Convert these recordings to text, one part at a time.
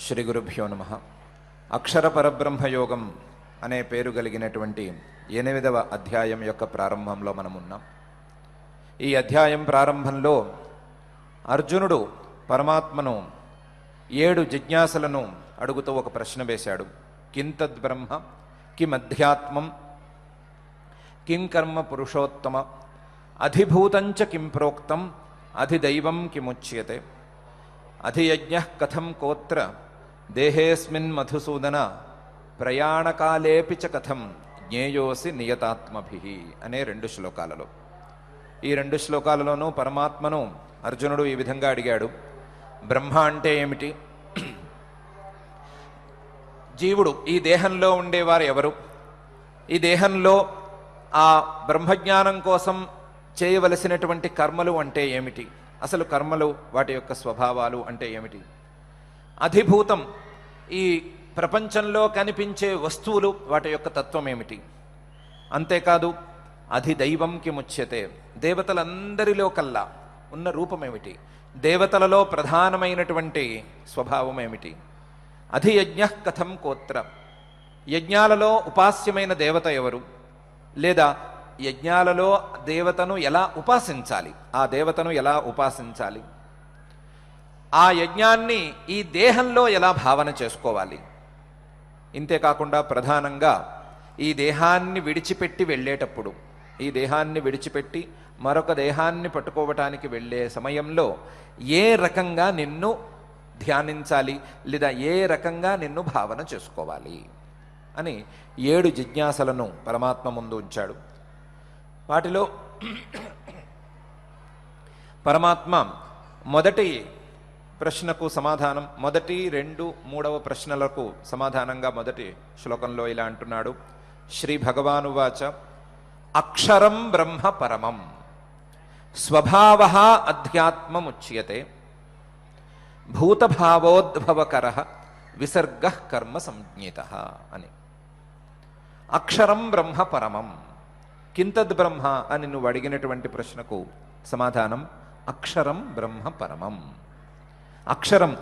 శ్రీ గురుభ్యో నమః. అక్షర పరబ్రహ్మయోగం అనే పేరు కలిగినటువంటి 8వ అధ్యాయం యొక్క ప్రారంభంలో మనం ఉన్నాం. ఈ అధ్యాయం ప్రారంభంలో అర్జునుడు పరమాత్మను 7 జిజ్ఞాసలను అడుగుతూ ఒక ప్రశ్న వేశాడు. కింతద్బ్రహ్మ, కిమధ్యాత్మం, కిం కర్మ పురుషోత్తమ, అధిభూతంచ కిం ప్రోక్తం, అధిదైవం కిముచ్యతే, అధియజ్ఞ కథం కోత్ర దేహేస్మిన్ మధుసూదన, ప్రయాణకాలేపి చ కథం జ్ఞేయోసి నియతాత్మభిః అనే 2 శ్లోకాలలో. ఈ 2 శ్లోకాలలోనూ పరమాత్మను అర్జునుడు ఈ విధంగా అడిగాడు. బ్రహ్మ అంటే ఏమిటి? జీవుడు ఈ దేహంలో ఉండేవారు ఎవరు? ఈ దేహంలో ఆ బ్రహ్మజ్ఞానం కోసం చేయవలసినటువంటి కర్మలు అంటే ఏమిటి? అసలు కర్మలు వాటి యొక్క స్వభావాలు అంటే ఏమిటి? అధిభూతం, ఈ ప్రపంచంలో కనిపించే వస్తువులు వాటి యొక్క తత్వం ఏమిటి? అంతేకాదు అధిదైవం కిముచ్యతే, దేవతలందరిలో కల్లా ఉన్న రూపం ఏమిటి? దేవతలలో ప్రధానమైనటువంటి స్వభావం ఏమిటి? అధియజ్ఞ కథం కోత్ర, యజ్ఞాలలో ఉపాస్యమైన దేవత ఎవరు? లేదా యజ్ఞాలలో దేవతను ఎలా ఉపాసించాలి? ఆ దేవతను ఎలా ఉపాసించాలి? ఆ యజ్ఞాన్ని ఈ దేహంలో ఎలా భావన చేసుకోవాలి? ఇంతేకాకుండా ప్రధానంగా ఈ దేహాన్ని విడిచిపెట్టి వెళ్ళేటప్పుడు, ఈ దేహాన్ని విడిచిపెట్టి మరొక దేహాన్ని పట్టుకోవటానికి వెళ్ళే సమయంలో ఏ రకంగా నిన్ను ధ్యానించాలి, లేదా ఏ రకంగా నిన్ను భావన చేసుకోవాలి అని 7 జిజ్ఞాసలను పరమాత్మ ముందు ఉంచాడు. వాటిలో పరమాత్మ మొదటి ప్రశ్నకు సమాధానం, మొదటి 2, 3వ ప్రశ్నలకు సమాధానంగా మొదటి శ్లోకంలో ఇలా అంటున్నాడు. శ్రీ భగవానువాచ అక్షరం బ్రహ్మ పరమం స్వభావః అధ్యాత్మముచ్యతే భూతభావోద్భవకరః విసర్గః కర్మ సంజ్ఞితః అని. అక్షరం బ్రహ్మ పరమం. కింతద్ బ్రహ్మ అని నువ్వు అడిగినటువంటి ప్రశ్నకు సమాధానం అక్షరం బ్రహ్మ పరమం. అక్షరం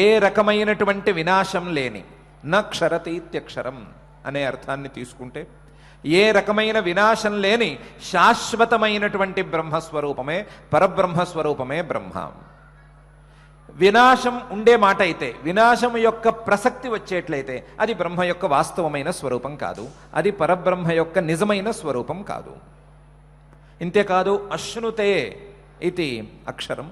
ఏ రకమైనటువంటి వినాశం లేని, నక్షరతీత్యక్షరం అనే అర్థాన్ని తీసుకుంటే ఏ రకమైన వినాశం లేని శాశ్వతమైనటువంటి బ్రహ్మస్వరూపమే, పరబ్రహ్మస్వరూపమే బ్రహ్మ. వినాశం ఉండే మాట అయితే, వినాశం యొక్క ప్రసక్తి వచ్చేట్లయితే అది బ్రహ్మ యొక్క వాస్తవమైన స్వరూపం కాదు, అది పరబ్రహ్మ యొక్క నిజమైన స్వరూపం కాదు. ఇంతేకాదు అశ్నుతే ఇది అక్షరం.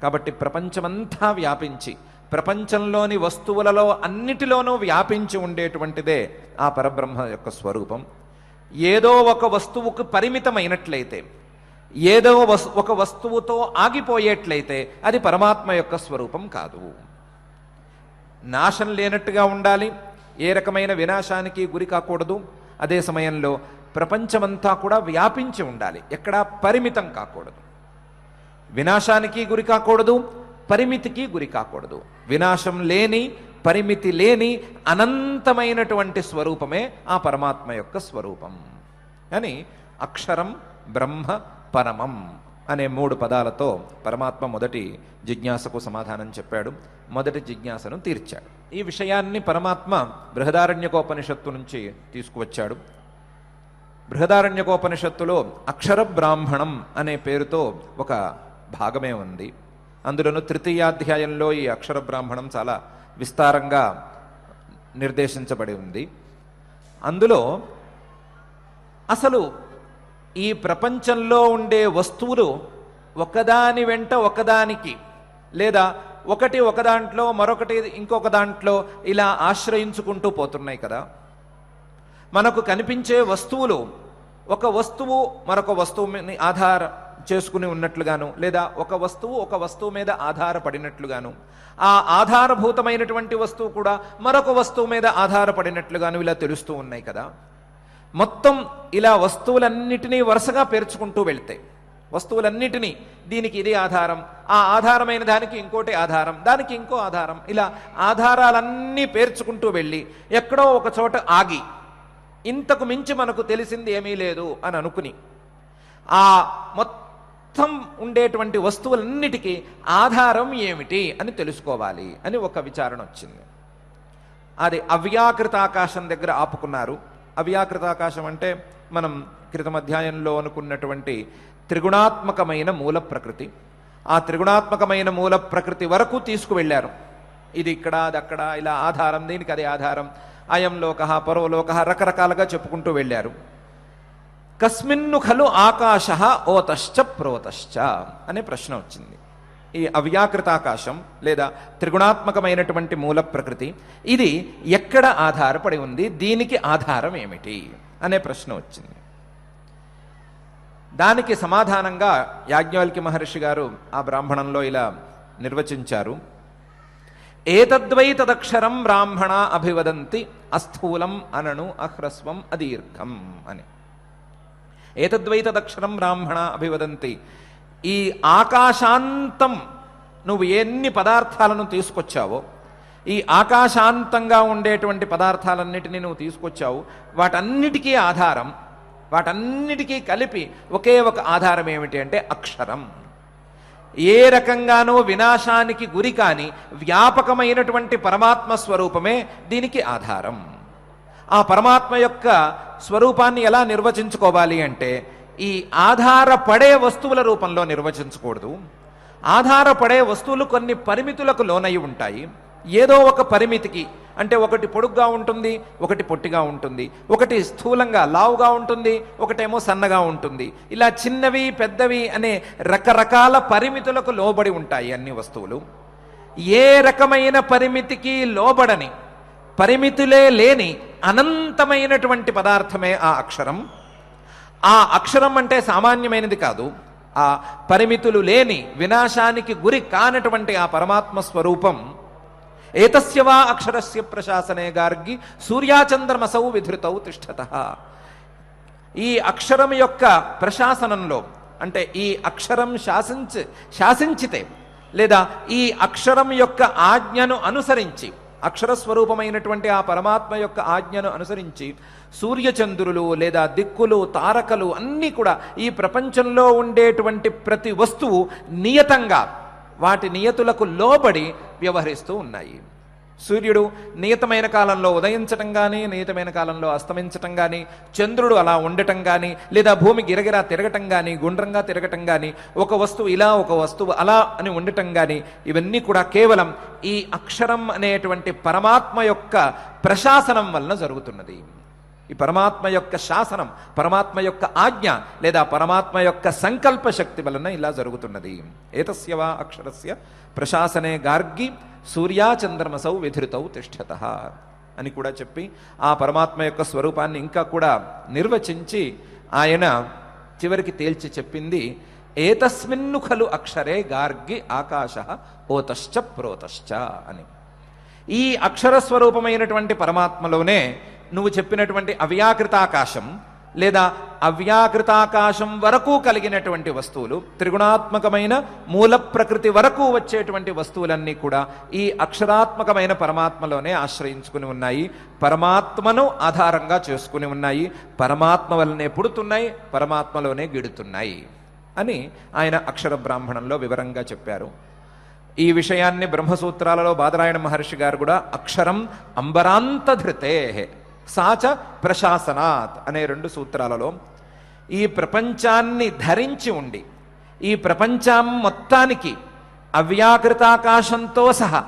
కాబట్టి ప్రపంచమంతా వ్యాపించి, ప్రపంచంలోని వస్తువులలో అన్నిటిలోనూ వ్యాపించి ఉండేటువంటిదే ఆ పరబ్రహ్మ యొక్క స్వరూపం. ఏదో ఒక వస్తువుకు పరిమితమైనట్లయితే, ఏదో ఒక వస్తువుతో ఆగిపోయేట్లయితే అది పరమాత్మ యొక్క స్వరూపం కాదు. నాశం లేనట్టుగా ఉండాలి, ఏ రకమైన వినాశానికి గురి కాకూడదు. అదే సమయంలో ప్రపంచమంతా కూడా వ్యాపించి ఉండాలి, ఎక్కడా పరిమితం కాకూడదు. వినాశానికి గురి కాకూడదు, పరిమితికి గురి కాకూడదు. వినాశం లేని, పరిమితి లేని అనంతమైనటువంటి స్వరూపమే ఆ పరమాత్మ యొక్క స్వరూపం అని అక్షరం బ్రహ్మ పరమం అనే 3 పదాలతో పరమాత్మ మొదటి జిజ్ఞాసకు సమాధానం చెప్పాడు. మొదటి జిజ్ఞాసను తీర్చాడు. ఈ విషయాన్ని పరమాత్మ బృహదారణ్యకోపనిషత్తు నుంచి తీసుకువచ్చాడు. బృహదారణ్యకోపనిషత్తులో అక్షర బ్రాహ్మణం అనే పేరుతో ఒక భాగమే ఉంది. అందులోనూ 3వ ఈ అక్షర బ్రాహ్మణం చాలా విస్తారంగా నిర్దేశించబడి ఉంది. అందులో అసలు ఈ ప్రపంచంలో ఉండే వస్తువులు ఒకదాని వెంట ఒకదానికి, లేదా ఒకటి ఒక దాంట్లో మరొకటి ఇంకొక దాంట్లో ఇలా ఆశ్రయించుకుంటూ పోతున్నాయి కదా. మనకు కనిపించే వస్తువులు ఒక వస్తువు మరొక వస్తువుని ఆధారం చేసుకుని ఉన్నట్లుగాను, లేదా ఒక వస్తువు మీద ఆధారపడినట్లుగాను, ఆ ఆధారభూతమైనటువంటి వస్తువు కూడా మరొక వస్తువు మీద ఆధారపడినట్లుగాను ఇలా తెలుస్తూ ఉన్నాయి కదా. మొత్తం ఇలా వస్తువులన్నిటినీ వరుసగా పేర్చుకుంటూ వెళ్తే, వస్తువులన్నిటినీ దీనికి ఇది ఆధారం, ఆ ఆధారమైన దానికి ఇంకోటి ఆధారం, దానికి ఇంకో ఆధారం, ఇలా ఆధారాలన్నీ పేర్చుకుంటూ వెళ్ళి ఎక్కడో ఒక చోట ఆగి ఇంతకు మించి మనకు తెలిసింది ఏమీ లేదు అని అనుకుని ఆ మొత్తం ఉండేటువంటి వస్తువులన్నిటికీ ఆధారం ఏమిటి అని తెలుసుకోవాలి అని ఒక విచారణ వచ్చింది. అది అవ్యాకృతాకాశం దగ్గర ఆపుకున్నారు. అవ్యాకృతాకాశం అంటే మనం క్రితం అధ్యాయంలో అనుకున్నటువంటి త్రిగుణాత్మకమైన మూల ప్రకృతి. ఆ త్రిగుణాత్మకమైన మూల ప్రకృతి వరకు తీసుకువెళ్ళారు. ఇది ఇక్కడ, అది అక్కడ, ఇలా ఆధారం, దీనికి అదే ఆధారం, అయం లోక పరోలోక రకరకాలుగా చెప్పుకుంటూ వెళ్ళారు. కస్మిన్ను ఖలు ఆకాశ ఓతశ్చ ప్రోతశ్చ అనే ప్రశ్న వచ్చింది. ఈ అవ్యాకృతాకాశం లేదా త్రిగుణాత్మకమైనటువంటి మూల ప్రకృతి ఇది ఎక్కడ ఆధారపడి ఉంది, దీనికి ఆధారం ఏమిటి అనే ప్రశ్న వచ్చింది. దానికి సమాధానంగా యాజ్ఞవల్క్య మహర్షి గారు ఆ బ్రాహ్మణంలో ఇలా నిర్వచించారు. ఏతద్వై తదక్షరం బ్రాహ్మణ అభివదంతి అస్థూలం అనను అహ్రస్వం అదీర్ఘం అని. ఏతద్వై తదక్షరం బ్రాహ్మణ అభివదంతి, ఈ ఆకాశాంతం నువ్వు ఎన్ని పదార్థాలను తీసుకొచ్చావో, ఈ ఆకాశాంతంగా ఉండేటువంటి పదార్థాలన్నిటినీ నువ్వు తీసుకొచ్చావు, వాటన్నిటికీ ఆధారం, వాటన్నిటికీ కలిపి ఒకే ఒక ఆధారం ఏమిటి అంటే అక్షరం. ఏ రకంగానూ వినాశానికి గురి కాని వ్యాపకమైనటువంటి పరమాత్మ స్వరూపమే దీనికి ఆధారం. ఆ పరమాత్మ యొక్క స్వరూపాన్ని ఎలా నిర్వచించుకోవాలి అంటే ఈ ఆధారపడే వస్తువుల రూపంలో నిర్వచించకూడదు. ఆధారపడే వస్తువులు కొన్ని పరిమితులకు లోనై ఉంటాయి. ఏదో ఒక పరిమితికి, అంటే ఒకటి పొడుగ్గా ఉంటుంది, ఒకటి పొట్టిగా ఉంటుంది, ఒకటి స్థూలంగా లావుగా ఉంటుంది, ఒకటేమో సన్నగా ఉంటుంది. ఇలా చిన్నవి పెద్దవి అనే రకరకాల పరిమితులకు లోబడి ఉంటాయి అన్ని వస్తువులు. ఏ రకమైన పరిమితికి లోబడని, పరిమితులే లేని అనంతమైనటువంటి పదార్థమే ఆ అక్షరం. ఆ అక్షరం అంటే సామాన్యమైనది కాదు. ఆ పరిమితులు లేని వినాశానికి గురి కానటువంటి ఆ పరమాత్మ స్వరూపం. ఏతస్య వా అక్షరస్య ప్రశాసనే గార్గి సూర్యాచంద్రమసౌ విధృతౌ తిష్టతః. ఈ అక్షరం యొక్క ప్రశాసనంలో, అంటే ఈ అక్షరం శాసించితే లేదా ఈ అక్షరం యొక్క ఆజ్ఞను అనుసరించి, అక్షరస్వరూపమైనటువంటి ఆ పరమాత్మ యొక్క ఆజ్ఞను అనుసరించి సూర్యచంద్రులు లేదా దిక్కులు తారకలు అన్నీ కూడా, ఈ ప్రపంచంలో ఉండేటువంటి ప్రతి వస్తువు నియతంగా వాటి నియతులకు లోబడి వ్యవహరిస్తూ ఉన్నాయి. సూర్యుడు నియతమైన కాలంలో ఉదయించటం కానీ, నియతమైన కాలంలో అస్తమించటం కానీ, చంద్రుడు అలా ఉండటం కానీ, లేదా భూమి గిరగిరా తిరగటం కానీ, గుండ్రంగా తిరగటం కానీ, ఒక వస్తువు ఇలా ఒక వస్తువు అలా అని ఉండటం కానీ, ఇవన్నీ కూడా కేవలం ఈ అక్షరం అనేటువంటి పరమాత్మ యొక్క ప్రశాసనం వలన జరుగుతున్నది. ఈ పరమాత్మ యొక్క శాసనం, పరమాత్మ యొక్క ఆజ్ఞ లేదా పరమాత్మ యొక్క సంకల్ప శక్తి వలన ఇలా జరుగుతున్నది. ఏతస్య వా అక్షరస్య ప్రశాసనే గార్గి సూర్యాచంద్రమసౌ విధృతౌ తిష్టతః అని కూడా చెప్పి ఆ పరమాత్మ యొక్క స్వరూపాన్ని ఇంకా కూడా నిర్వచించి ఆయన చివరికి తేల్చి చెప్పింది ఏతస్మిన్ను ఖలు అక్షరే గార్గి ఆకాశ ఓతశ్చ ప్రోతశ్చ అని. ఈ అక్షర స్వరూపమైనటువంటి పరమాత్మలోనే నువ్వు చెప్పినటువంటి అవ్యాకృతాకాశం లేదా అవ్యాకృతాకాశం వరకు కలిగినటువంటి వస్తువులు, త్రిగుణాత్మకమైన మూల ప్రకృతి వరకు వచ్చేటువంటి వస్తువులన్నీ కూడా ఈ అక్షరాత్మకమైన పరమాత్మలోనే ఆశ్రయించుకుని ఉన్నాయి, పరమాత్మను ఆధారంగా చేసుకుని ఉన్నాయి, పరమాత్మ వల్లనే పుడుతున్నాయి, పరమాత్మలోనే గిడుతున్నాయి అని ఆయన అక్షర బ్రాహ్మణంలో వివరంగా చెప్పారు. ఈ విషయాన్ని బ్రహ్మసూత్రాలలో బాదరాయణ మహర్షి గారు కూడా అక్షరం అంబరాంతధృతే సాచ ప్రశాసనాత్ అనే 2 సూత్రాలలో ఈ ప్రపంచాన్ని ధరించి ఉండి, ఈ ప్రపంచం మొత్తానికి అవ్యాకృతాకాశంతో సహా,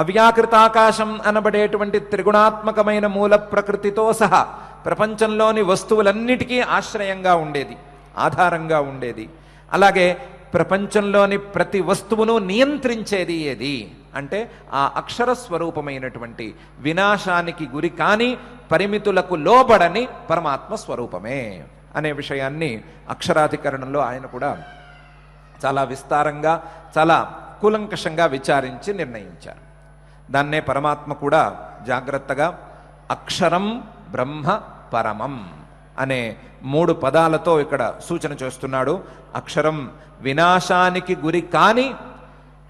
అవ్యాకృతాకాశం అనబడేటువంటి త్రిగుణాత్మకమైన మూల ప్రకృతితో సహా ప్రపంచంలోని వస్తువులన్నిటికీ ఆశ్రయంగా ఉండేది, ఆధారంగా ఉండేది. అలాగే ప్రపంచంలోని ప్రతి వస్తువును నియంత్రించేది ఏది అంటే ఆ అక్షర స్వరూపమైనటువంటి వినాశానికి గురి కాని పరిమితులకు లోబడని పరమాత్మ స్వరూపమే అనే విషయాన్ని అక్షరాధికరణంలో ఆయన కూడా చాలా విస్తారంగా, చాలా కూలంకషంగా విచారించి నిర్ణయించారు. దాన్నే పరమాత్మ కూడా జాగ్రత్తగా అక్షరం బ్రహ్మ పరమం అనే 3 పదాలతో ఇక్కడ సూచన చేస్తున్నాడు. అక్షరం వినాశానికి గురి కాని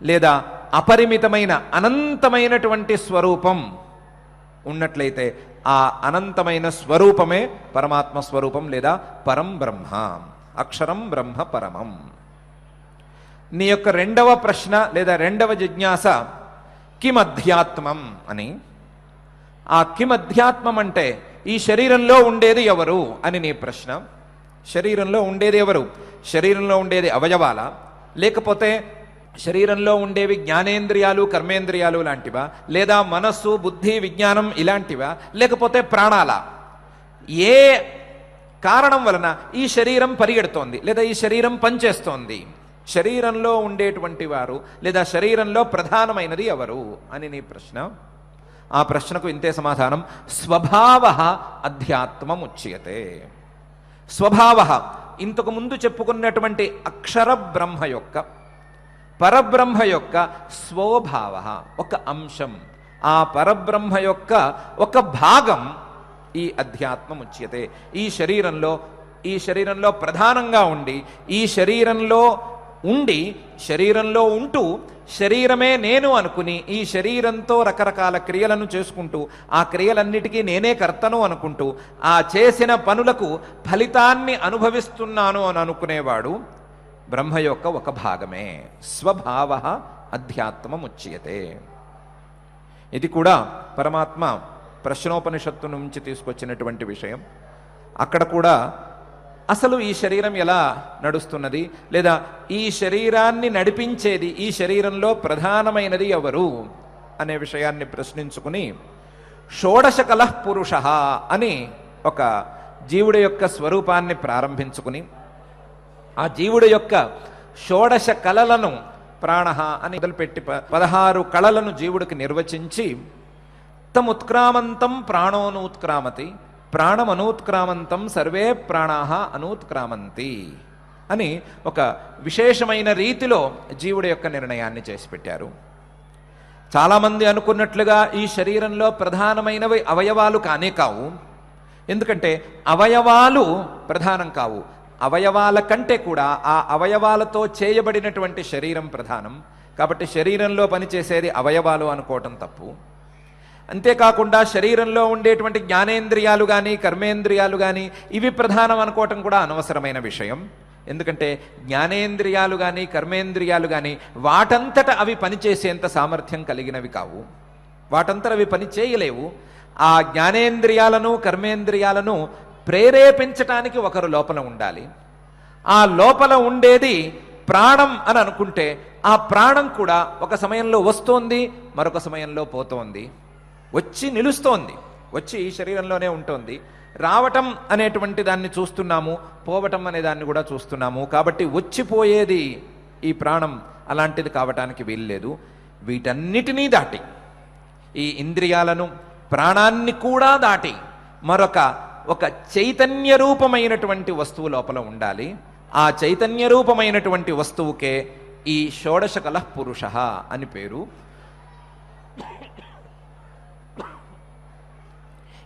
లేదా అపరిమితమైన అనంతమైనటువంటి స్వరూపం ఉన్నట్లయితే ఆ అనంతమైన స్వరూపమే పరమాత్మ స్వరూపం లేదా పరం బ్రహ్మ. అక్షరం బ్రహ్మ పరమం. నీ యొక్క 2వ ప్రశ్న లేదా 2వ జిజ్ఞాస కిం అధ్యాత్మం అని. ఆ కిం అధ్యాత్మం అంటే ఈ శరీరంలో ఉండేది ఎవరు అని నీ ప్రశ్న. శరీరంలో ఉండేది ఎవరు? శరీరంలో ఉండేది అవయవాల, లేకపోతే శరీరంలో ఉండేవి జ్ఞానేంద్రియాలు కర్మేంద్రియాలు లాంటివా, లేదా మనస్సు బుద్ధి విజ్ఞానం ఇలాంటివా, లేకపోతే ప్రాణాల? ఏ కారణం వలన ఈ శరీరం పరిగెడుతోంది లేదా ఈ శరీరం పనిచేస్తోంది? శరీరంలో ఉండేటువంటి వారు లేదా శరీరంలో ప్రధానమైనది ఎవరు అని నీ ప్రశ్న. ఆ ప్రశ్నకు ఇంతే సమాధానం, స్వభావ అధ్యాత్మం ఉచ్యతే. స్వభావ ఇంతకు ముందు చెప్పుకున్నటువంటి అక్షర బ్రహ్మ యొక్క పరబ్రహ్మ యొక్క స్వభావ ఒక అంశం, ఆ పరబ్రహ్మ యొక్క ఒక భాగం ఈ అధ్యాత్మం ఉచ్యతే. ఈ శరీరంలో ప్రధానంగా ఉండి ఈ శరీరంలో ఉంటూ శరీరమే నేను అనుకుని ఈ శరీరంతో రకరకాల క్రియలను చేసుకుంటూ ఆ క్రియలన్నిటికీ నేనే కర్తను అనుకుంటూ ఆ చేసిన పనులకు ఫలితాన్ని అనుభవిస్తున్నాను అని అనుకునేవాడు బ్రహ్మ యొక్క ఒక భాగమే. స్వభావ అధ్యాత్మం ఉచ్యతే. ఇది కూడా పరమాత్మ ప్రశ్నోపనిషత్తు నుంచి తీసుకొచ్చినటువంటి విషయం. అక్కడ కూడా అసలు ఈ శరీరం ఎలా నడుస్తున్నది, లేదా ఈ శరీరాన్ని నడిపించేది, ఈ శరీరంలో ప్రధానమైనది ఎవరు అనే విషయాన్ని ప్రశ్నించుకుని షోడశకలః పురుషః అని ఒక జీవుడి యొక్క స్వరూపాన్ని ప్రారంభించుకుని ఆ జీవుడి యొక్క షోడశ కళలను ప్రాణః అని మొదలుపెట్టి 16 కళలను జీవుడికి నిర్వచించి తముత్క్రామంతం ప్రాణోనూత్క్రామతి ప్రాణమనూత్క్రామంతం సర్వే ప్రాణాః అనూత్క్రామంతి అని ఒక విశేషమైన రీతిలో జీవుడి యొక్క నిర్ణయాన్ని చేసి పెట్టారు. చాలామంది అనుకున్నట్లుగా ఈ శరీరంలో ప్రధానమైనవి అవయవాలు కానే కావు. ఎందుకంటే అవయవాలు ప్రధానం కావు, అవయవాల కంటే కూడా ఆ అవయవాలతో చేయబడినటువంటి శరీరం ప్రధానం. కాబట్టి శరీరంలో పనిచేసేది అవయవాలు అనుకోవటం తప్పు. అంతేకాకుండా శరీరంలో ఉండేటువంటి జ్ఞానేంద్రియాలు కానీ కర్మేంద్రియాలు కానీ ఇవి ప్రధానం అనుకోవటం కూడా అనవసరమైన విషయం. ఎందుకంటే జ్ఞానేంద్రియాలు కానీ కర్మేంద్రియాలు కానీ వాటంతట అవి పనిచేసేంత సామర్థ్యం కలిగినవి కావు, వాటంతట అవి పని చేయలేవు. ఆ జ్ఞానేంద్రియాలను కర్మేంద్రియాలను ప్రేరేపించటానికి ఒకరు లోపల ఉండాలి. ఆ లోపల ఉండేది ప్రాణం అని అనుకుంటే ఆ ప్రాణం కూడా ఒక సమయంలో వస్తోంది, మరొక సమయంలో పోతోంది, వచ్చి నిలుస్తోంది, వచ్చి ఈ శరీరంలోనే ఉంటుంది. రావటం అనేటువంటి దాన్ని చూస్తున్నాము, పోవటం అనే దాన్ని కూడా చూస్తున్నాము. కాబట్టి వచ్చిపోయేది ఈ ప్రాణం అలాంటిది కావటానికి వీల్లేదు. వీటన్నిటినీ దాటి ఈ ఇంద్రియాలను ప్రాణాన్ని కూడా దాటి ఒక చైతన్య రూపమైనటువంటి వస్తువు లోపల ఉండాలి. ఆ చైతన్య రూపమైనటువంటి వస్తువుకే ఈ షోడశకలః పురుషః అని పేరు.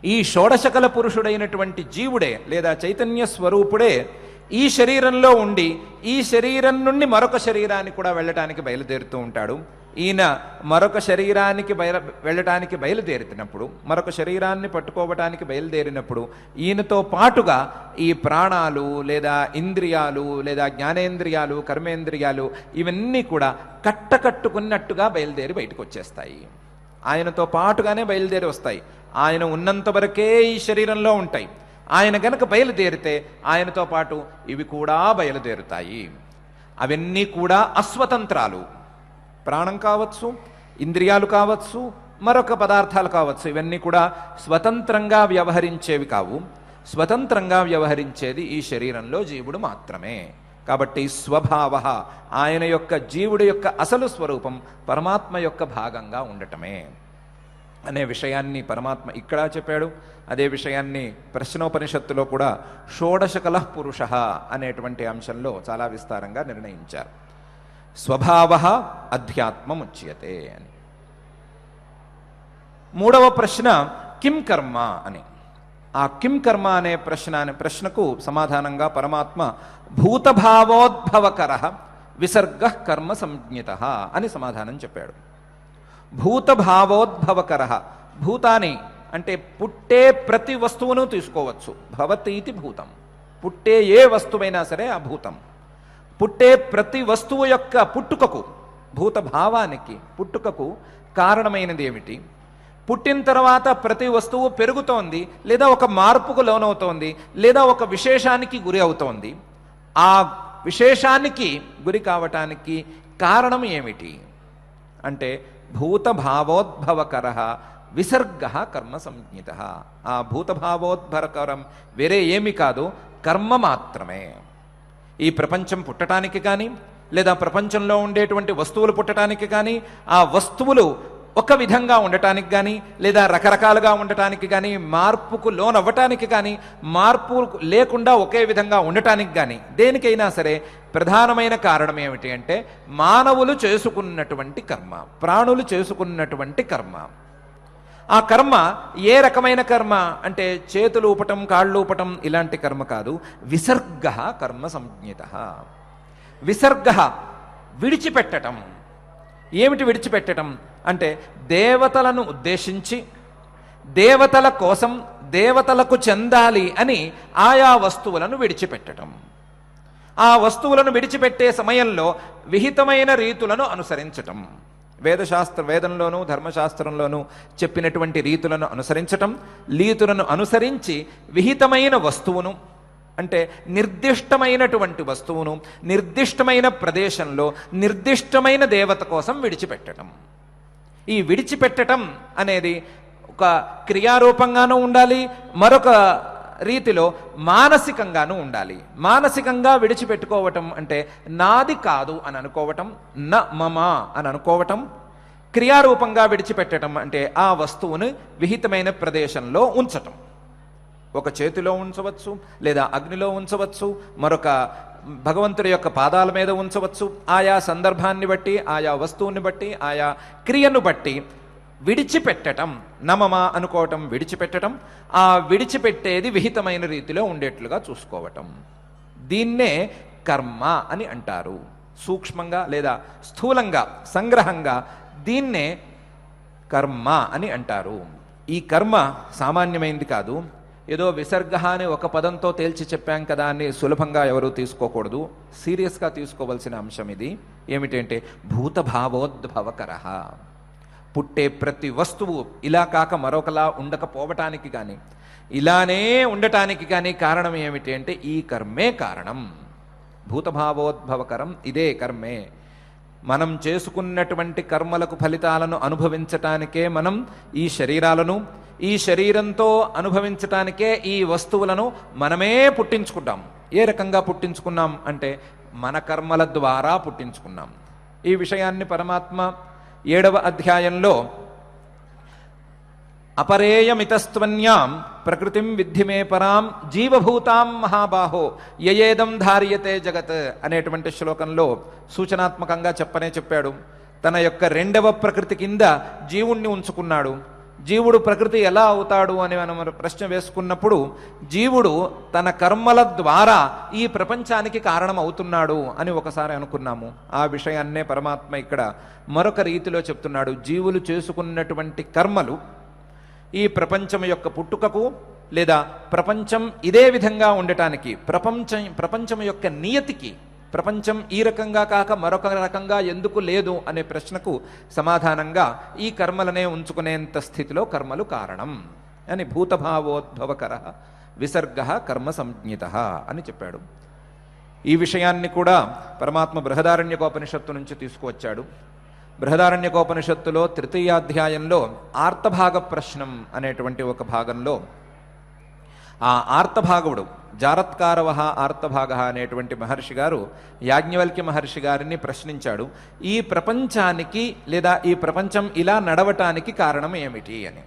ఈ షోడశకల పురుషుడైనటువంటి జీవుడే లేదా చైతన్య స్వరూపుడే ఈ శరీరంలో ఉండి ఈ శరీరం నుండి మరొక శరీరానికి కూడా వెళ్ళటానికి బయలుదేరుతూ ఉంటాడు. ఈయన మరొక శరీరానికి వెళ్ళటానికి బయలుదేరినప్పుడు, మరొక శరీరాన్ని పట్టుకోవటానికి బయలుదేరినప్పుడు ఈయనతో పాటుగా ఈ ప్రాణాలు లేదా ఇంద్రియాలు లేదా జ్ఞానేంద్రియాలు కర్మేంద్రియాలు ఇవన్నీ కూడా కట్టకట్టుకున్నట్టుగా బయలుదేరి బయటకు వచ్చేస్తాయి. ఆయనతో పాటుగానే బయలుదేరి వస్తాయి. ఆయన ఉన్నంత వరకే ఈ శరీరంలో ఉంటాయి. ఆయన గనక బయలుదేరితే ఆయనతో పాటు ఇవి కూడా బయలుదేరుతాయి. అవన్నీ కూడా అస్వతంత్రాలు. ప్రాణం కావచ్చు, ఇంద్రియాలు కావచ్చు, మరొక పదార్థాలు కావచ్చు, ఇవన్నీ కూడా స్వతంత్రంగా వ్యవహరించేవి కావు. స్వతంత్రంగా వ్యవహరించేది ఈ శరీరంలో జీవుడు మాత్రమే. కాబట్టి స్వభావ ఆయన యొక్క జీవుడి యొక్క అసలు స్వరూపం పరమాత్మ యొక్క భాగంగా ఉండటమే అనే విషయాన్ని పరమాత్మ ఇక్కడ చెప్పాడు. అదే విషయాన్ని ప్రశ్నోపనిషత్తులో కూడా షోడశకలః పురుషః అనేటువంటి అంశంలో చాలా విస్తారంగా నిర్ణయించారు. స్వభావ అధ్యాత్మం ఉచ్యతే అని. మూడవ ప్రశ్న కిం కర్మ అని. ఆ కిం కర్మ అనే ప్రశ్నకు సమాధానంగా పరమాత్మ భూతభావోద్భవకర విసర్గ కర్మ సంజ్ఞిత అని సమాధానం చెప్పాడు. భూతభావోద్భవకర, భూతాని అంటే పుట్టే ప్రతి వస్తువును తీసుకోవచ్చు. భవతీతి భూతం, పుట్టే ఏ వస్తువైనా సరే ఆ భూతం. పుట్టే ప్రతి వస్తువు యొక్క పుట్టుకకు, భూతభావానికి పుట్టుకకు కారణమైనది ఏమిటి? పుట్టిన తర్వాత ప్రతి వస్తువు పెరుగుతోంది, లేదా ఒక మార్పుకు లోనవుతోంది, లేదా ఒక విశేషానికి గురి అవుతోంది. ఆ విశేషానికి గురి కావటానికి కారణం ఏమిటి అంటే భూతభావోద్భవకర విసర్గ కర్మ సంజ్ఞిత. ఆ భూతభావోద్భవకరం వేరే ఏమి కాదు, కర్మ మాత్రమే. ఈ ప్రపంచం పుట్టడానికి కానీ, లేదా ప్రపంచంలో ఉండేటువంటి వస్తువులు పుట్టడానికి కానీ, ఆ వస్తువులు ఒక విధంగా ఉండటానికి కానీ, లేదా రకరకాలుగా ఉండటానికి కానీ, మార్పుకు లోనవ్వటానికి కానీ, మార్పు లేకుండా ఒకే విధంగా ఉండటానికి కానీ, దేనికైనా సరే ప్రధానమైన కారణం ఏమిటి అంటే మానవులు చేసుకున్నటువంటి కర్మ, ప్రాణులు చేసుకున్నటువంటి కర్మ. ఆ కర్మ ఏ రకమైన కర్మ అంటే చేతులు ఊపటం, కాళ్ళు ఊపటం ఇలాంటి కర్మ కాదు. విసర్గ కర్మ సంజ్ఞిత. విసర్గ విడిచిపెట్టటం. ఏమిటి విడిచిపెట్టటం అంటే దేవతలను ఉద్దేశించి, దేవతల కోసం, దేవతలకు చెందాలి అని ఆయా వస్తువులను విడిచిపెట్టటం. ఆ వస్తువులను విడిచిపెట్టే సమయంలో విహితమైన రీతులను అనుసరించటం. వేదంలోనూ ధర్మశాస్త్రంలోనూ చెప్పినటువంటి రీతులను అనుసరించటం, రీతులను అనుసరించి విహితమైన వస్తువును అంటే నిర్దిష్టమైనటువంటి వస్తువును నిర్దిష్టమైన ప్రదేశంలో నిర్దిష్టమైన దేవత కోసం విడిచిపెట్టడం. ఈ విడిచిపెట్టడం అనేది ఒక క్రియారూపంగానూ ఉండాలి, మరొక రీతిలో మానసికంగానూ ఉండాలి. మానసికంగా విడిచిపెట్టుకోవటం అంటే నాది కాదు అని అనుకోవటం, న మమ అని అనుకోవటం. క్రియారూపంగా విడిచిపెట్టడం అంటే ఆ వస్తువును విహితమైన ప్రదేశంలో ఉంచటం. ఒక చేతిలో ఉంచవచ్చు, లేదా అగ్నిలో ఉంచవచ్చు, మరొక భగవంతుడి యొక్క పాదాల మీద ఉంచవచ్చు. ఆయా సందర్భాన్ని బట్టి, ఆయా వస్తువుని బట్టి, ఆయా క్రియను బట్టి విడిచిపెట్టడం. నమమ అనుకోవటం విడిచిపెట్టడం. ఆ విడిచిపెట్టేది విహితమైన రీతిలో ఉండేట్లుగా చూసుకోవటం. దీన్నే కర్మ అని అంటారు. సూక్ష్మంగా లేదా స్థూలంగా, సంగ్రహంగా దీన్నే కర్మ అని అంటారు. ఈ కర్మ సామాన్యమైనది కాదు. ఏదో విసర్గ అని ఒక పదంతో తేల్చి చెప్పాం కదా అని సులభంగా ఎవరూ తీసుకోకూడదు. సీరియస్గా తీసుకోవాల్సిన అంశం ఇది. ఏమిటంటే భూతభావోద్భవకర. పుట్టే ప్రతి వస్తువు ఇలా కాక మరొకలా ఉండకపోవటానికి కానీ, ఇలానే ఉండటానికి కానీ కారణం ఏమిటి అంటే ఈ కర్మే కారణం. భూతభావోద్భవకరం ఇదే కర్మే. మనం చేసుకున్నటువంటి కర్మలకు ఫలితాలను అనుభవించటానికే మనం ఈ శరీరాలను, ఈ శరీరంతో అనుభవించటానికే ఈ వస్తువులను మనమే పుట్టించుకుంటాం. ఏ రకంగా పుట్టించుకున్నాం అంటే మన కర్మల ద్వారా పుట్టించుకున్నాం. ఈ విషయాన్ని పరమాత్మ 7వ అధ్యాయంలో అపరేయమితస్త్వన్యాం ప్రకృతిం విద్ధి మే పరాం జీవభూతాం మహాబాహో యయేదం ధార్యతే జగత్ అనేటువంటి శ్లోకంలో సూచనాత్మకంగా చెప్పాడు. తన యొక్క 2వ ప్రకృతి కింద జీవుణ్ణి ఉంచుకున్నాడు. జీవుడు ప్రకృతి ఎలా అవుతాడు అని మనం ప్రశ్న వేసుకున్నప్పుడు, జీవుడు తన కర్మల ద్వారా ఈ ప్రపంచానికి కారణం అవుతున్నాడు అని ఒకసారి అనుకున్నాము. ఆ విషయాన్నే పరమాత్మ ఇక్కడ మరొక రీతిలో చెప్తున్నాడు. జీవులు చేసుకున్నటువంటి కర్మలు ఈ ప్రపంచం యొక్క పుట్టుకకు, లేదా ప్రపంచం ఇదే విధంగా ఉండటానికి, ప్రపంచం యొక్క నియతికి, ప్రపంచం ఈ రకంగా కాక మరొక రకంగా ఎందుకు లేదు అనే ప్రశ్నకు సమాధానంగా ఈ కర్మలనే ఉంచుకునేంత స్థితిలో కర్మలు కారణం అని భూతభావోద్భవకర విసర్గ కర్మ సంజ్ఞిత అని చెప్పాడు. ఈ విషయాన్ని కూడా పరమాత్మ బృహదారణ్యకోపనిషత్తు నుంచి తీసుకువచ్చాడు. బృహదారణ్యకోపనిషత్తులో 3వ ఆర్తభాగ ప్రశ్నం అనేటువంటి ఒక భాగంలో ఆ ఆర్తభాగవుడు జారత్కారవ ఆర్తభాగ అనేటువంటి మహర్షి గారు యాజ్ఞవల్క్య మహర్షి గారిని ప్రశ్నించాడు. ఈ ప్రపంచానికి లేదా ఈ ప్రపంచం ఇలా నడవటానికి కారణం ఏమిటి అని.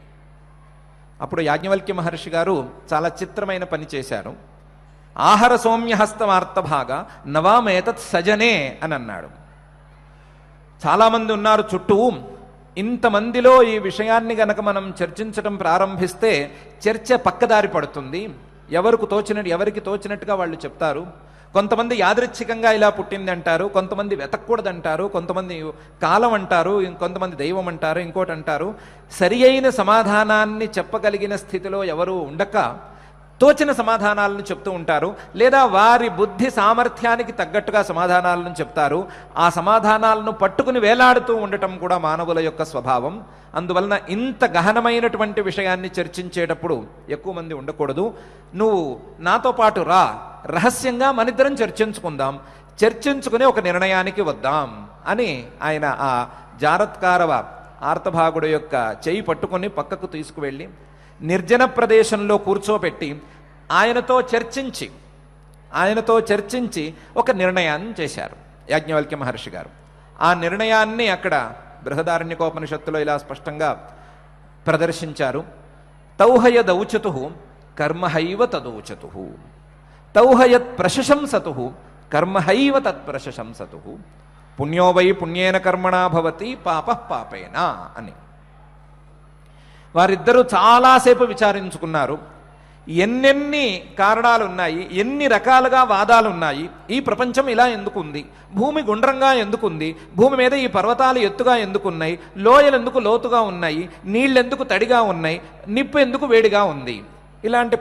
అప్పుడు యాజ్ఞవల్క్య మహర్షి గారు చాలా చిత్రమైన పని చేశారు. ఆహార సౌమ్యహస్తమార్తభాగ నవామేతత్ సజనే అని అన్నాడు. చాలామంది ఉన్నారు చుట్టూ. ఇంతమందిలో ఈ విషయాన్ని గనక మనం చర్చించడం ప్రారంభిస్తే చర్చ పక్కదారి పడుతుంది. ఎవరికి తోచినట్టుగా వాళ్ళు చెప్తారు. కొంతమంది యాదృచ్ఛికంగా ఇలా పుట్టింది అంటారు, కొంతమంది వెతకూడదంటారు, కొంతమంది కాలం అంటారు, ఇంకొంతమంది దైవం అంటారు, ఇంకోటి అంటారు. సరి అయిన సమాధానాన్ని చెప్పగలిగిన స్థితిలో ఎవరు ఉండక తోచిన సమాధానాలను చెప్తూ ఉంటారు, లేదా వారి బుద్ధి సామర్థ్యానికి తగ్గట్టుగా సమాధానాలను చెప్తారు. ఆ సమాధానాలను పట్టుకుని వేలాడుతూ ఉండటం కూడా మానవుల యొక్క స్వభావం. అందువలన ఇంత గహనమైనటువంటి విషయాన్ని చర్చించేటప్పుడు ఎక్కువ మంది ఉండకూడదు. నువ్వు నాతో పాటు రా, రహస్యంగా మనిద్దరం చర్చించుకుందాం, చర్చించుకుని ఒక నిర్ణయానికి వద్దాం అని ఆయన ఆ జారత్కారవ ఆర్తభాగుడు యొక్క చేయి పట్టుకొని పక్కకు తీసుకువెళ్ళి నిర్జన ప్రదేశంలో కూర్చోబెట్టి ఆయనతో చర్చించి ఒక నిర్ణయాన్ని చేశారు యాజ్ఞవల్క్య మహర్షి గారు. ఆ నిర్ణయాన్ని అక్కడ బృహదారణ్యకోపనిషత్తులో ఇలా స్పష్టంగా ప్రదర్శించారు. తౌహయదౌచతు కర్మహైవ తదౌచతు, తౌహయత్ ప్రశంసతు కర్మహైవ తత్ప్రశంసతు, పుణ్యో వై పుణ్యేన కర్మణా భవతి పాపః పాపేన అని. వారిద్దరూ చాలాసేపు విచారించుకున్నారు. ఎన్నెన్ని కారణాలు ఉన్నాయి, ఎన్ని రకాలుగా వాదాలు ఉన్నాయి, ఈ ప్రపంచం ఇలా ఎందుకుంది, భూమి గుండ్రంగా ఎందుకుంది, భూమి మీద ఈ పర్వతాలు ఎత్తుగా ఎందుకున్నాయి, లోయలు ఎందుకు లోతుగా ఉన్నాయి, నీళ్ళెందుకు తడిగా ఉన్నాయి, నిప్పు ఎందుకు వేడిగా ఉంది, ఇలాంటి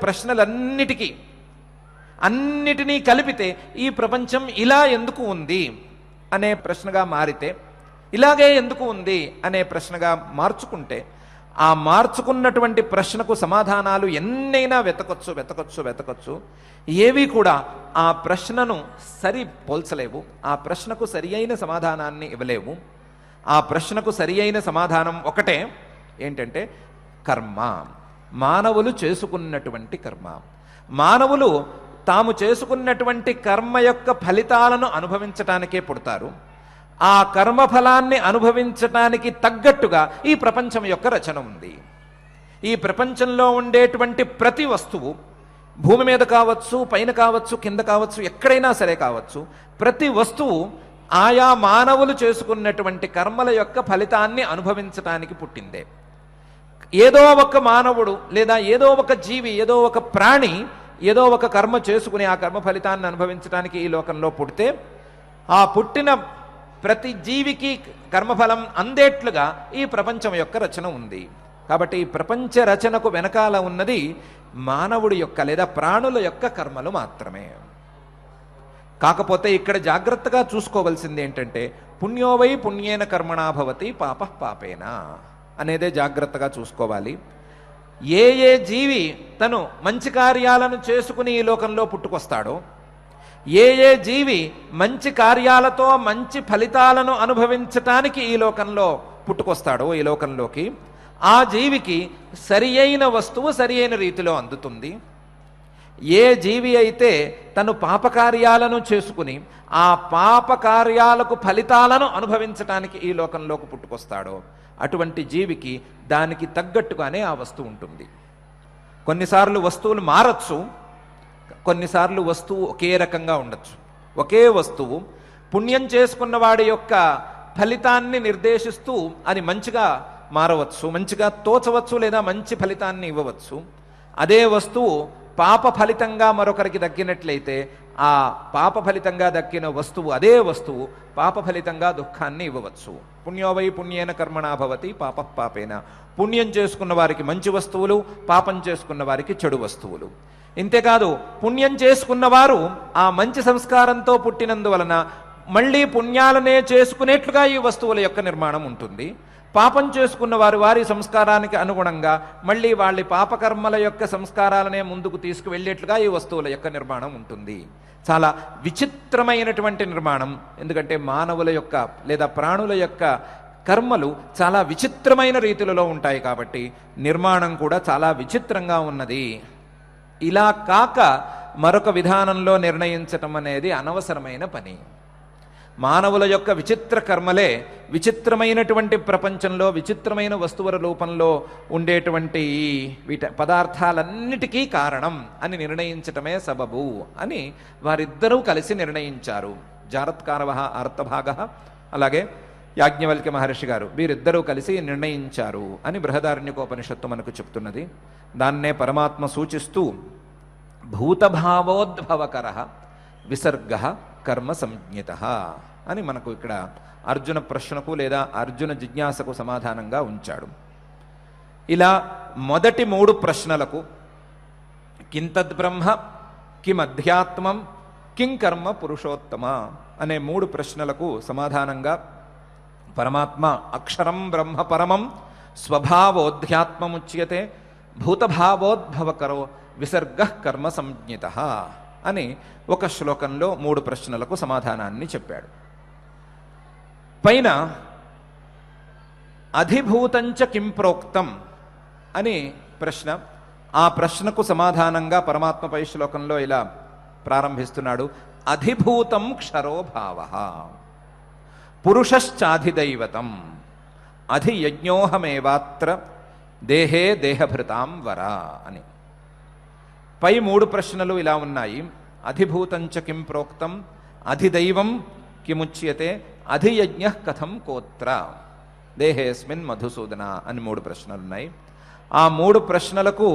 అన్నిటినీ కలిపితే ఈ ప్రపంచం ఇలా ఎందుకు ఉంది అనే ప్రశ్నగా మారితే, ఇలాగే ఎందుకు ఉంది అనే ప్రశ్నగా మార్చుకుంటే, ఆ మార్చుకున్నటువంటి ప్రశ్నకు సమాధానాలు ఎన్నైనా వెతకొచ్చు. ఏవి కూడా ఆ ప్రశ్నను పోల్చలేవు, ఆ ప్రశ్నకు సరి అయిన సమాధానాన్ని ఇవ్వలేవు. ఆ ప్రశ్నకు సరి అయిన సమాధానం ఒకటే, ఏంటంటే కర్మ. మానవులు చేసుకున్నటువంటి కర్మ. మానవులు తాము చేసుకున్నటువంటి కర్మ యొక్క ఫలితాలను అనుభవించటానికే పుడతారు. ఆ కర్మఫలాన్ని అనుభవించటానికి తగ్గట్టుగా ఈ ప్రపంచం యొక్క రచన ఉంది. ఈ ప్రపంచంలో ఉండేటువంటి ప్రతి వస్తువు, భూమి మీద కావచ్చు, పైన కావచ్చు, కింద కావచ్చు, ఎక్కడైనా సరే కావచ్చు, ప్రతి వస్తువు ఆయా మానవులు చేసుకున్నటువంటి కర్మల యొక్క ఫలితాన్ని అనుభవించటానికి పుట్టిందే. ఏదో ఒక మానవుడు లేదా ఏదో ఒక జీవి, ఏదో ఒక ప్రాణి ఏదో ఒక కర్మ చేసుకుని ఆ కర్మ ఫలితాన్ని అనుభవించడానికి ఈ లోకంలో పుడితే, ఆ పుట్టిన ప్రతి జీవికి కర్మఫలం అందేట్లుగా ఈ ప్రపంచం యొక్క రచన ఉంది. కాబట్టి ఈ ప్రపంచ రచనకు వెనకాల ఉన్నది మానవుడి యొక్క లేదా ప్రాణుల యొక్క కర్మలు మాత్రమే. కాకపోతే ఇక్కడ జాగ్రత్తగా చూసుకోవలసింది ఏంటంటే, పుణ్యో వై పుణ్యేన కర్మణా భవతి పాపః పాపేన అనేదే జాగ్రత్తగా చూసుకోవాలి. ఏ జీవి తను మంచి కార్యాలను చేసుకుని ఈ లోకంలో పుట్టుకొస్తాడో, ఏ జీవి మంచి కార్యాలతో మంచి ఫలితాలను అనుభవించటానికి ఈ లోకంలో పుట్టుకొస్తాడో, ఈ లోకంలోకి, ఆ జీవికి సరి అయిన వస్తువు సరి అయిన రీతిలో అందుతుంది. ఏ జీవి అయితే తను పాపకార్యాలను చేసుకుని ఆ పాపకార్యాలకు ఫలితాలను అనుభవించటానికి ఈ లోకంలోకి పుట్టుకొస్తాడో, అటువంటి జీవికి దానికి తగ్గట్టుగానే ఆ వస్తువు ఉంటుంది. కొన్నిసార్లు వస్తువులు మారచ్చు, కొన్నిసార్లు వస్తువు ఒకే రకంగా ఉండొచ్చు. ఒకే వస్తువు పుణ్యం చేసుకున్న వాడి యొక్క ఫలితాన్ని నిర్దేశిస్తూ అది మంచిగా మారవచ్చు, మంచిగా తోచవచ్చు, లేదా మంచి ఫలితాన్ని ఇవ్వవచ్చు. అదే వస్తువు పాప ఫలితంగా మరొకరికి దక్కినట్లయితే ఆ పాప ఫలితంగా దక్కిన వస్తువు, అదే వస్తువు పాప ఫలితంగా దుఃఖాన్ని ఇవ్వవచ్చు. పుణ్యో వై పుణ్యేన కర్మణా భవతి పాపః పాపేన. పుణ్యం చేసుకున్న వారికి మంచి వస్తువులు, పాపం చేసుకున్న వారికి చెడు వస్తువులు. ఇంతేకాదు, పుణ్యం చేసుకున్నవారు ఆ మంచి సంస్కారంతో పుట్టినందువలన మళ్ళీ పుణ్యాలనే చేసుకునేట్లుగా ఈ వస్తువుల యొక్క నిర్మాణం ఉంటుంది. పాపం చేసుకున్న వారు వారి సంస్కారానికి అనుగుణంగా మళ్ళీ వాళ్ళ పాపకర్మల యొక్క సంస్కారాలనే ముందుకు తీసుకువెళ్ళేట్లుగా ఈ వస్తువుల యొక్క నిర్మాణం ఉంటుంది. చాలా విచిత్రమైనటువంటి నిర్మాణం. ఎందుకంటే మానవుల యొక్క లేదా ప్రాణుల యొక్క కర్మలు చాలా విచిత్రమైన రీతిలో ఉంటాయి కాబట్టి నిర్మాణం కూడా చాలా విచిత్రంగా ఉన్నది. ఇలా కాక మరొక విధానంలో నిర్ణయించటం అనేది అనవసరమైన పని. మానవుల యొక్క విచిత్ర కర్మలే విచిత్రమైనటువంటి ప్రపంచంలో విచిత్రమైన వస్తువుల రూపంలో ఉండేటువంటి పదార్థాలన్నిటికీ కారణం అని నిర్ణయించటమే సబబు అని వారిద్దరూ కలిసి నిర్ణయించారు. జారత్కారవ అర్థభాగ, అలాగే యాజ్ఞవల్క్య మహర్షి గారు, వీరిద్దరూ కలిసి నిర్ణయించారు అని బృహదారణ్యకోపనిషత్తు మనకు చెప్తున్నది. దాన్నే పరమాత్మ సూచిస్తూ భూతభావోద్భవకర విసర్గ కర్మ సంజ్ఞిత అని మనకు ఇక్కడ అర్జున ప్రశ్నకు లేదా అర్జున జిజ్ఞాసకు సమాధానంగా ఉంచాడు. ఇలా మొదటి 3 ప్రశ్నలకు కింతద్ బ్రహ్మ కిమధ్యాత్మం కిం కర్మ పురుషోత్తమ అనే 3 ప్రశ్నలకు సమాధానంగా పరమాత్మ అక్షరం బ్రహ్మ పరమం స్వభావోధ్యాత్మముచ్యతే భూతభావోద్భవకరో విసర్గ కర్మ సంజ్ఞిత అని ఒక శ్లోకంలో 3 ప్రశ్నలకు సమాధానాన్ని చెప్పాడు. పైన అధిభూతంచ కిం ప్రోక్తం అని ప్రశ్న. ఆ ప్రశ్నకు సమాధానంగా పరమాత్మ పై శ్లోకంలో ఇలా ప్రారంభిస్తున్నాడు. అధిభూతం క్షరోభావ పురుషశ్చాధిదైవతం అధియజ్ఞోహమేవాత్ర దేహే దేహభృతాం వర అని. పై 3 ప్రశ్నలు ఇలా ఉన్నాయి. అధిభూతంచ కిం ప్రోక్తం, అధిదైవం కిముచ్యతే, అధియజ్ఞ కథం కోత్ర దేహేస్మిన్ మధుసూదన అని 3 ప్రశ్నలు ఉన్నాయి. ఆ 3 ప్రశ్నలకు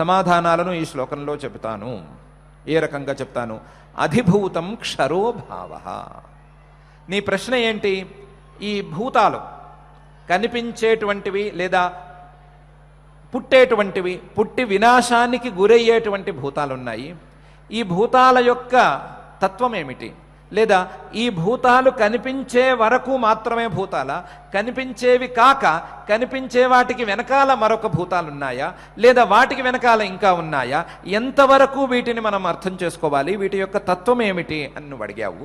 సమాధానాలను ఈ శ్లోకంలో చెబుతాను. ఏ రకంగా చెప్తాను? అధిభూతం క్షరోభావ. నీ ప్రశ్న ఏంటి? ఈ భూతాలు కనిపించేటువంటివి లేదా పుట్టేటువంటివి, పుట్టి వినాశానికి గురయ్యేటువంటి భూతాలు ఉన్నాయి. ఈ భూతాల యొక్క తత్వం ఏమిటి? లేదా ఈ భూతాలు కనిపించే వరకు మాత్రమే భూతాల, కనిపించేవి కాక కనిపించే వాటికి వెనకాల మరొక భూతాలు ఉన్నాయా, లేదా వాటికి వెనకాల ఇంకా ఉన్నాయా? ఎంతవరకు వీటిని మనం అర్థం చేసుకోవాలి? వీటి యొక్క తత్వం ఏమిటి అని నువ్వు అడిగావు.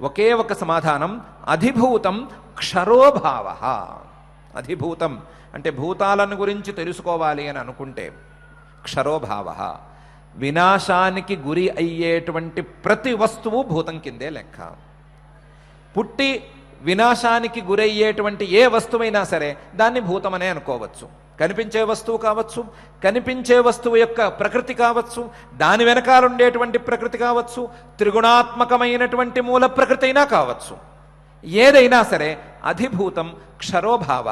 ఒకే ఒక సమాధానం, అధిభూతం క్షరోభావ. అధిభూతం అంటే భూతాలను గురించి తెలుసుకోవాలి అని అనుకుంటే క్షరోభావ, వినాశానికి గురి అయ్యేటువంటి ప్రతి వస్తువు భూతం కిందే లెక్క. పుట్టి వినాశానికి గురయ్యేటువంటి ఏ వస్తువైనా సరే దాన్ని భూతమనే అనుకోవచ్చు. కనిపించే వస్తువు కావచ్చు, కనిపించే వస్తువు యొక్క ప్రకృతి కావచ్చు, దాని వెనకాల ఉండేటువంటి ప్రకృతి కావచ్చు, త్రిగుణాత్మకమైనటువంటి మూల ప్రకృతి అయినా కావచ్చు. ఏదైనా సరే అధిభూతం క్షరోభావ,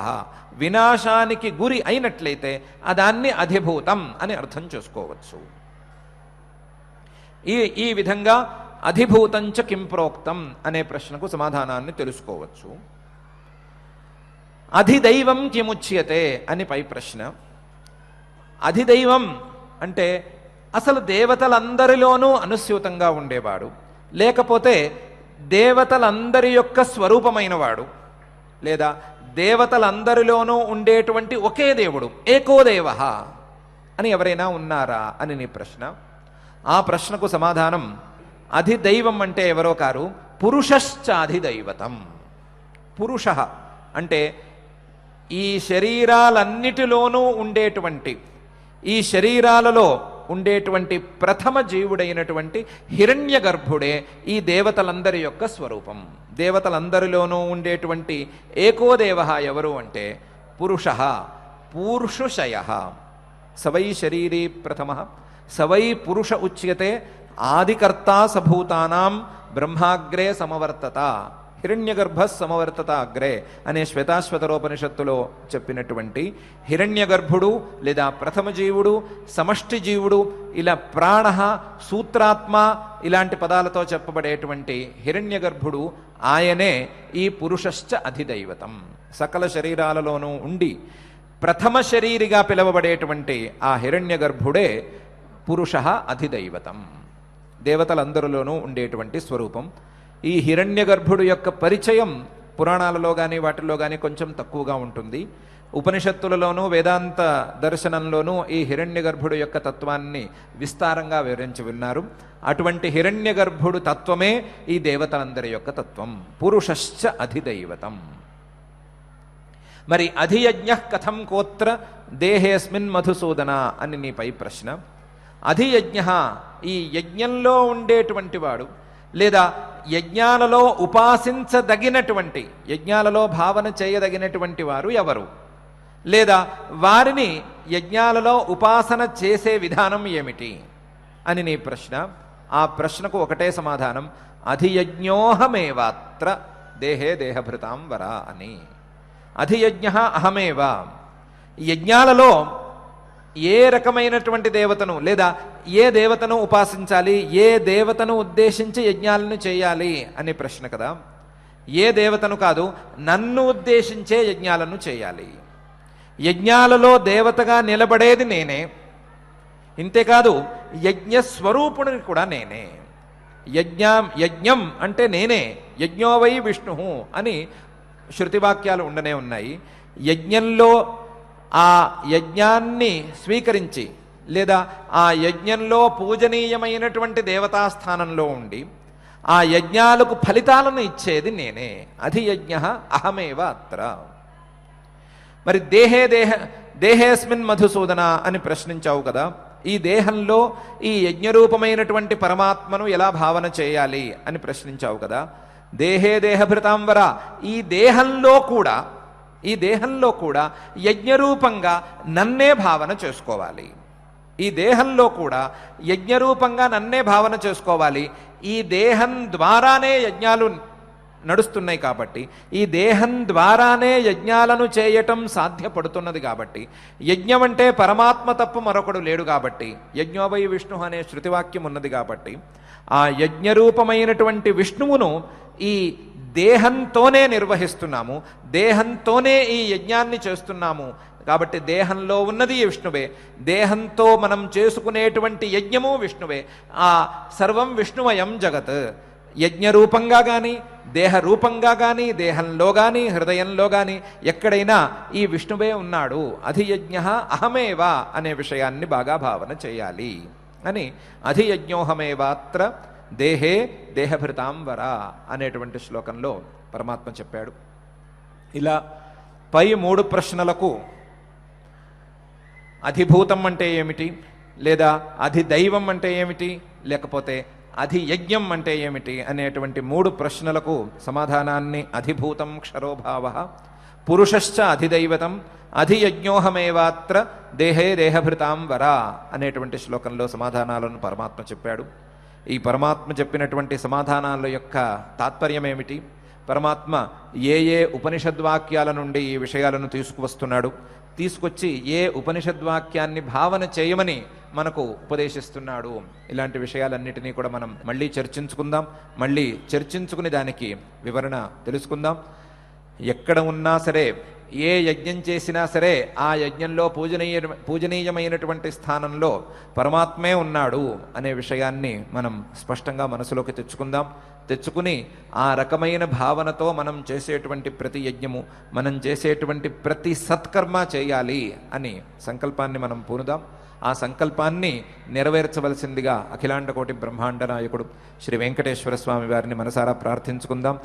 వినాశానికి గురి అయినట్లయితే దాన్ని అధిభూతం అని అర్థం చేసుకోవచ్చు. ఈ విధంగా అధిభూతంచ కిం ప్రోక్తం అనే ప్రశ్నకు సమాధానాన్ని తెలుసుకోవచ్చు. అధిదైవం కిముచ్యతే అని పై ప్రశ్న. అధిదైవం అంటే అసలు దేవతలందరిలోనూ అనుస్యూతంగా ఉండేవాడు, లేకపోతే దేవతలందరి యొక్క స్వరూపమైన వాడు, లేదా దేవతలందరిలోనూ ఉండేటువంటి ఒకే దేవుడు, ఏకో దేవ అని ఎవరైనా ఉన్నారా అని నీ ప్రశ్న. ఆ ప్రశ్నకు సమాధానం, అధిదైవం అంటే ఎవరో కారు, పురుషశ్చాధిదైవతం. పురుష అంటే ఈ శరీరాలన్నిటిలోనూ ఉండేటువంటి, ఈ శరీరాలలో ఉండేటువంటి ప్రథమ జీవుడైనటువంటి హిరణ్య గర్భుడే ఈ దేవతలందరి యొక్క స్వరూపం. దేవతలందరిలోనూ ఉండేటువంటి ఏకోదేవ ఎవరు అంటే పురుష, పూర్షుషయ. సవై శరీరీ ప్రథమ సవై పురుష ఉచ్యతే ఆదికర్తా సభూతానాం బ్రహ్మాగ్రే సమవర్తత హిరణ్యగర్భ సమవర్తత అగ్రే అనే శ్వేతాశ్వతరోపనిషత్తులో చెప్పినటువంటి హిరణ్యగర్భుడు లేదా ప్రథమ జీవుడు, సమష్టి జీవుడు, ఇలా ప్రాణ, సూత్రాత్మ ఇలాంటి పదాలతో చెప్పబడేటువంటి హిరణ్యగర్భుడు ఆయనే ఈ పురుషశ్చ అధిదైవతం. సకల శరీరాలలోనూ ఉండి ప్రథమ శరీరిగా పిలువబడేటువంటి ఆ హిరణ్యగర్భుడే పురుష అధిదైవతం, దేవతలందరిలోనూ ఉండేటువంటి స్వరూపం. ఈ హిరణ్యగర్భుడు యొక్క పరిచయం పురాణాలలో కానీ వాటిల్లో కానీ కొంచెం తక్కువగా ఉంటుంది. ఉపనిషత్తులలోనూ వేదాంత దర్శనంలోనూ ఈ హిరణ్యగర్భుడు యొక్క తత్వాన్ని విస్తారంగా వివరించి విన్నారు. అటువంటి హిరణ్యగర్భుడు తత్వమే ఈ దేవతలందరి యొక్క తత్వం. పురుషశ్చ అధిదైవతం. మరి అధియజ్ఞ కథం కోత్ర దేహేస్మిన్ మధుసూదన అని నీపై ప్రశ్న. అధియజ్ఞ ఈ యజ్ఞంలో ఉండేటువంటి వాడు, లేదా యజ్ఞాలలో ఉపాసించదగినటువంటి, యజ్ఞాలలో భావన చేయదగినటువంటి వారు ఎవరు, లేదా వారిని యజ్ఞాలలో ఉపాసన చేసే విధానం ఏమిటి అని నీ ప్రశ్న. ఆ ప్రశ్నకు ఒకటే సమాధానం, అధియజ్ఞోహమేవాత్ర దేహే దేహభృతాం వర అని. అధియజ్ఞ అహమేవ. యజ్ఞాలలో ఏ రకమైనటువంటి దేవతను లేదా ఏ దేవతను ఉపాసించాలి, ఏ దేవతను ఉద్దేశించి యజ్ఞాలను చేయాలి అనే ప్రశ్న కదా. ఏ దేవతను కాదు, నన్ను ఉద్దేశించే యజ్ఞాలను చేయాలి. యజ్ఞాలలో దేవతగా నిలబడేది నేనే. ఇంతేకాదు యజ్ఞస్వరూపుడిని కూడా నేనే. యజ్ఞం అంటే నేనే, యజ్ఞోవై విష్ణు అని శృతివాక్యాలు ఉండనే ఉన్నాయి. యజ్ఞంలో ఆ యజ్ఞాన్ని స్వీకరించి లేదా ఆ యజ్ఞంలో పూజనీయమైనటువంటి దేవతాస్థానంలో ఉండి ఆ యజ్ఞాలకు ఫలితాలను ఇచ్చేది నేనే. అధియజ్ఞ అహమేవ అత్ర. మరి దేహేస్మిన్ మధుసూదన అని ప్రశ్నించావు కదా, ఈ దేహంలో ఈ యజ్ఞరూపమైనటువంటి పరమాత్మను ఎలా భావన చేయాలి అని ప్రశ్నించావు కదా. దేహభృతాంబర, ఈ దేహంలో కూడా యజ్ఞరూపంగా నన్నే భావన చేసుకోవాలి. ఈ దేహంలో కూడా యజ్ఞరూపంగా నన్నే భావన చేసుకోవాలి. ఈ దేహం ద్వారానే యజ్ఞాలు నడుస్తున్నాయి కాబట్టి, ఈ దేహం ద్వారానే యజ్ఞాలను చేయటం సాధ్యపడుతున్నది కాబట్టి, యజ్ఞం అంటే పరమాత్మ తప్ప మరొకడు లేడు కాబట్టి, యజ్ఞోవై విష్ణు అనే శృతివాక్యం ఉన్నది కాబట్టి, ఆ యజ్ఞరూపమైనటువంటి విష్ణువును ఈ దేహంతోనే నిర్వహిస్తున్నాము, దేహంతోనే ఈ యజ్ఞాన్ని చేస్తున్నాము. కాబట్టి దేహంలో ఉన్నది విష్ణువే, దేహంతో మనం చేసుకునేటువంటి యజ్ఞము విష్ణువే. ఆ సర్వం విష్ణుమయం జగత్. యజ్ఞరూపంగా కానీ దేహరూపంగా కానీ దేహంలో కానీ హృదయంలో కానీ ఎక్కడైనా ఈ విష్ణువే ఉన్నాడు. అధియజ్ఞ అహమేవా అనే విషయాన్ని బాగా భావన చేయాలి అని అధియజ్ఞోహమేవాత్ర దేహభృతాం వర అనేటువంటి శ్లోకంలో పరమాత్మ చెప్పాడు. ఇలా పై 3 ప్రశ్నలకు అధిభూతం అంటే ఏమిటి, లేదా అధిదైవం అంటే ఏమిటి, లేకపోతే అధియజ్ఞం అంటే ఏమిటి అనేటువంటి 3 ప్రశ్నలకు సమాధానాన్ని అధిభూతం క్షరోభావ పురుషశ్చ అధిదైవతం అధియజ్ఞోహమేవాత్ర దేహభృతాం వర అనేటువంటి శ్లోకంలో సమాధానాలను పరమాత్మ చెప్పాడు. ఈ పరమాత్మ చెప్పినటువంటి సమాధానాల యొక్క తాత్పర్యం ఏమిటి, పరమాత్మ ఏ ఉపనిషద్వాక్యాల నుండి ఈ విషయాలను తీసుకువస్తున్నాడు, తీసుకొచ్చి ఏ ఉపనిషద్వాక్యాన్ని భావన చేయమని మనకు ఉపదేశిస్తున్నాడు, ఇలాంటి విషయాలన్నిటినీ కూడా మనం మళ్ళీ చర్చించుకుందాం. మళ్ళీ చర్చించుకుని దానికి వివరణ తెలుసుకుందాం. ఎక్కడ ఉన్నా సరే, ఏ యజ్ఞం చేసినా సరే, ఆ యజ్ఞంలో పూజనీయమైనటువంటి స్థానంలో పరమాత్మే ఉన్నాడు అనే విషయాన్ని మనం స్పష్టంగా మనసులోకి తెచ్చుకుని ఆ రకమైన భావనతో మనం చేసేటువంటి ప్రతి యజ్ఞము, మనం చేసేటువంటి ప్రతి సత్కర్మ చేయాలి అని సంకల్పాన్ని మనం పూనుదాం. ఆ సంకల్పాన్ని నెరవేర్చవలసిందిగా అఖిలాండ కోటి బ్రహ్మాండ నాయకుడు శ్రీ వెంకటేశ్వర స్వామి వారిని మనసారా ప్రార్థించుకుందాం.